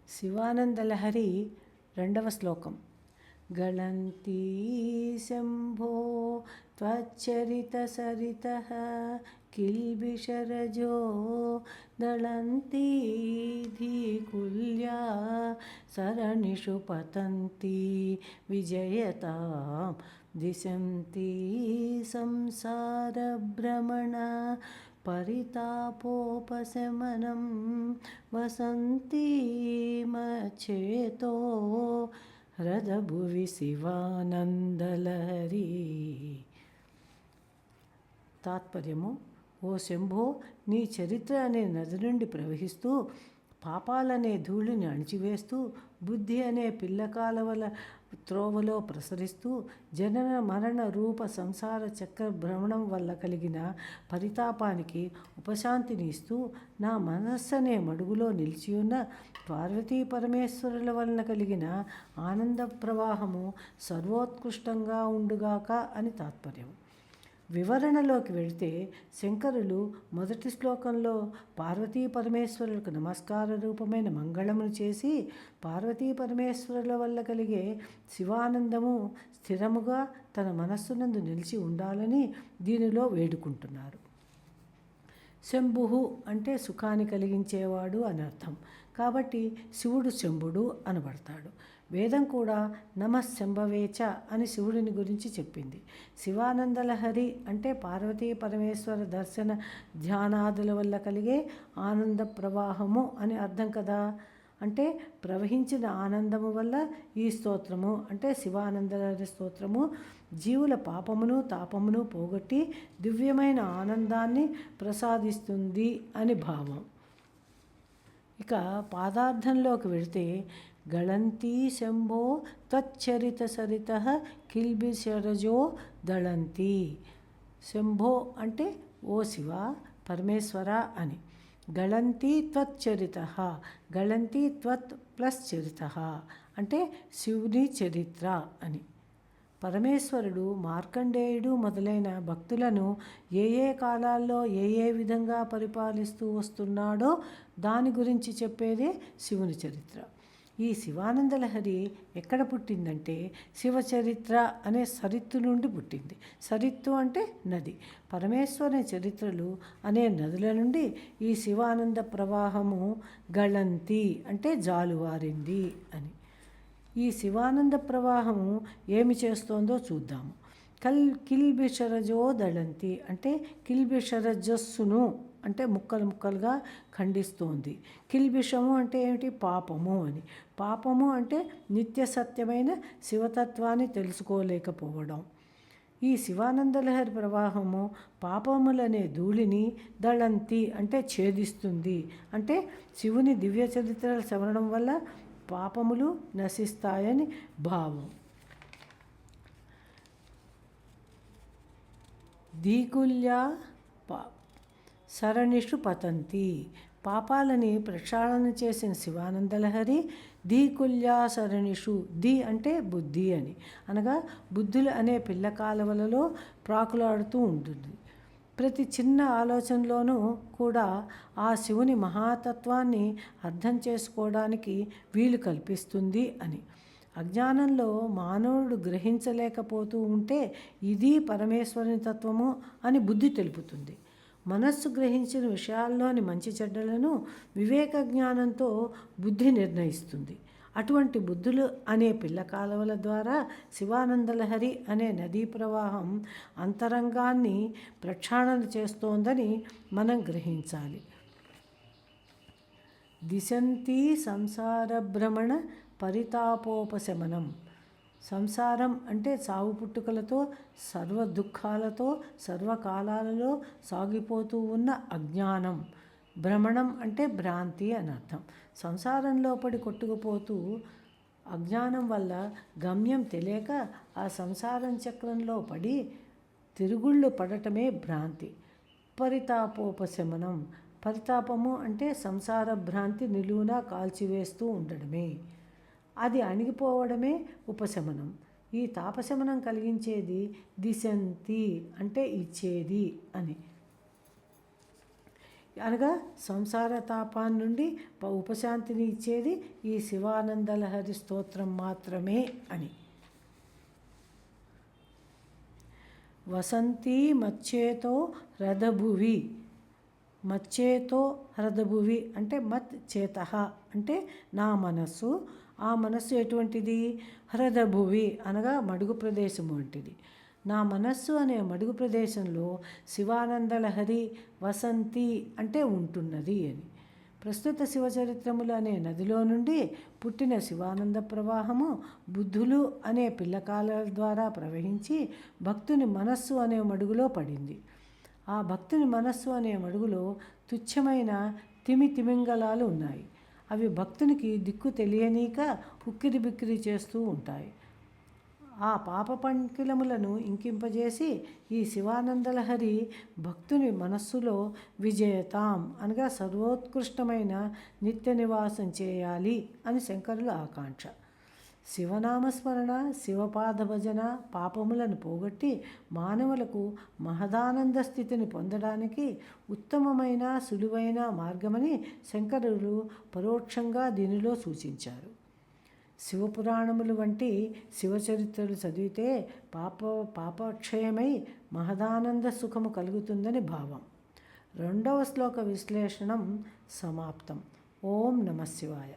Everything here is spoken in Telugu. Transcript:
శివానందలహరి రెండవ శ్లోకం. గళంతీ శంభో త్వచ్చరితసరితః కిల్బిషరజో దళంతీ ధీకుల్యా సరణిషు పతంతి విజయతాం దిశంతి సంసారభ్రమణ పరితాపోపశమనం వసంతి మచ్చేతో హ్రదభువి శివానందలహరి. తాత్పర్యము: ఓ శంభో, నీ చరిత్ర అనే నది నుండి ప్రవహిస్తూ పాపాలనే ధూళిని అణిచివేస్తూ బుద్ధి అనే పిల్లకాలవల త్రోవలో ప్రసరిస్తూ జనన మరణ రూప సంసార చక్ర భ్రమణం వల్ల కలిగిన పరితాపానికి ఉపశాంతిని ఇస్తూ నా మనస్సనే మడుగులో నిలిచియున్న పార్వతీ పరమేశ్వరుల వలన కలిగిన ఆనంద ప్రవాహము సర్వోత్కృష్టంగా ఉండుగాక అని తాత్పర్యం. వివరణలోకి వెళితే, శంకరులు మొదటి శ్లోకంలో పార్వతీ పరమేశ్వరులకు నమస్కార రూపమైన మంగళమును చేసి పార్వతీ పరమేశ్వరుల వల్ల కలిగే శివానందము స్థిరముగా తన మనస్సునందు నిలిచి ఉండాలని దీనిలో వేడుకుంటున్నారు. శంభుః అంటే సుఖాన్ని కలిగించేవాడు అని అర్థం. కాబట్టి శివుడు శంభుడు అనబడతాడు. వేదం కూడా నమఃశంభవేచ అని శివుడిని గురించి చెప్పింది. శివానందలహరి అంటే పార్వతీ పరమేశ్వర దర్శన ధ్యానాదుల వల్ల కలిగే ఆనంద ప్రవాహము అని అర్థం కదా. అంటే ప్రవహించిన ఆనందము వల్ల ఈ స్తోత్రము అంటే శివానందలహరి స్తోత్రము జీవుల పాపమును తాపమును పోగొట్టి దివ్యమైన ఆనందాన్ని ప్రసాదిస్తుంది అని భావం. ఇక పాదార్థంలోకి వెళితే, గళంతీ శంభో త్వచ్చరిత సరితః కిల్బిషరజో దళంతి. శంభో అంటే ఓ శివ, పరమేశ్వర అని. గళంతి త్వచ్చరితః, గళంతి త్వత్ ప్లస్ చరితః అంటే శివుని చరిత్ర అని. పరమేశ్వరుడు మార్కండేయుడు మొదలైన భక్తులను ఏ ఏ కాలాల్లో ఏ విధంగా పరిపాలిస్తూ వస్తున్నాడో దాని గురించి చెప్పేదే శివుని చరిత్ర. ఈ శివానందలహరి ఎక్కడ పుట్టిందంటే శివచరిత్ర అనే సరిత్తు నుండి పుట్టింది. సరిత్తు అంటే నది. పరమేశ్వరుని చరిత్రలు అనే నదుల నుండి ఈ శివానంద ప్రవాహము గళంతి అంటే జాలువారింది అని. ఈ శివానంద ప్రవాహము ఏమి చేస్తోందో చూద్దాము. కిల్బిషరజో దళంతి అంటే కిల్బిషరజస్సును అంటే ముక్కలు ముక్కలుగా ఖండిస్తోంది. కిల్బిషము అంటే ఏమిటి? పాపము అని. పాపము అంటే నిత్య సత్యమైన శివతత్వాన్ని తెలుసుకోలేకపోవడం. ఈ శివానందలహరి ప్రవాహము పాపములనే ధూళిని దళంతి అంటే ఛేదిస్తుంది. అంటే శివుని దివ్య చరిత్రలు చదవడం వల్ల పాపములు నశిస్తాయని భావం. దీకుల్యా సరణిషు పతంతి. పాపాలని ప్రక్షాళన చేసిన శివానందలహరి దీకుల్యా సరణిషు. ది అంటే బుద్ధి అని, అనగా బుద్ధులు అనే పిల్ల కాలువలలో ప్రాకులాడుతూ ఉంటుంది. ప్రతి చిన్న ఆలోచనలోనూ కూడా ఆ శివుని మహాతత్వాన్ని అర్థం చేసుకోవడానికి వీలు కల్పిస్తుంది అని. అజ్ఞానంలో మానవుడు గ్రహించలేకపోతూ ఉంటే ఇది పరమేశ్వరుని తత్వము అని బుద్ధి తెలుపుతుంది. మనస్సు గ్రహించిన విషయాల్లోని మంచి చెడ్డలను వివేక జ్ఞానంతో బుద్ధి నిర్ణయిస్తుంది. అటువంటి బుద్ధులు అనే పిల్ల కాలువల ద్వారా శివానందలహరి అనే నదీ ప్రవాహం అంతరంగాన్ని ప్రక్షాళన చేస్తోందని మనం గ్రహించాలి. దిశంతి సంసార భ్రమణ పరితాపోపశమనం. సంసారం అంటే సావు పుట్టుకలతో సర్వ దుఃఖాలతో సర్వకాలాలలో సాగిపోతూ ఉన్న అజ్ఞానం. భ్రమణం అంటే భ్రాంతి అని అర్థం. సంసారంలో పడి కొట్టుకుపోతూ అజ్ఞానం వల్ల గమ్యం తెలియక ఆ సంసారం చక్రంలో పడి తిరుగుళ్ళు పడటమే భ్రాంతి. పరితాపోపశమనం. పరితాపము అంటే సంసార భ్రాంతి నిలువునా కాల్చివేస్తూ ఉండడమే. అది అణిగిపోవడమే ఉపశమనం. ఈ తాపశమనం కలిగించేది దిశంతి అంటే ఇచ్చేది అని. అనగా సంసార తాపాన్ని నుండి ఉపశాంతిని ఇచ్చేది ఈ శివానందలహరి స్తోత్రం మాత్రమే అని. వసంతి మచ్చేతో హ్రదభువి, మచ్చేతో హ్రదభువి అంటే మత్ చేత అంటే నా మనస్సు. ఆ మనస్సు ఎటువంటిది? హ్రదభువి అనగా మడుగు ప్రదేశము వంటిది. నా మనస్సు అనే మడుగు ప్రదేశంలో శివానందలహరి వసంతి అంటే ఉంటున్నది అని. ప్రస్తుత శివచరిత్రములు అనే నదిలో నుండి పుట్టిన శివానంద ప్రవాహము బుద్ధులు అనే పిల్లకాల ద్వారా ప్రవహించి భక్తుని మనస్సు అనే మడుగులో పడింది. ఆ భక్తుని మనస్సు అనే మడుగులో తుచ్చమైన తిమింగలాలు ఉన్నాయి. అవి భక్తునికి దిక్కు తెలియనీక ఉక్కిరి బిక్కిరి చేస్తూ ఉంటాయి. ఆ పాప పంకిలములను ఇంకింపజేసి ఈ శివానందలహరి భక్తుని మనస్సులో విజేతాం అనగా సర్వోత్కృష్టమైన నిత్య నివాసం చేయాలి అని శంకరుల ఆకాంక్ష. శివనామస్మరణ, శివపాద భజన పాపములను పోగొట్టి మానవులకు మహదానంద స్థితిని పొందడానికి ఉత్తమమైన సులువైన మార్గమని శంకరులు పరోక్షంగా దీనిలో సూచించారు. శివపురాణములు వంటి శివచరిత్రలు చదివితే పాపక్షయమై మహదానంద సుఖము కలుగుతుందని భావం. 2వ శ్లోక విశ్లేషణం సమాప్తం. ఓం నమః శివాయ.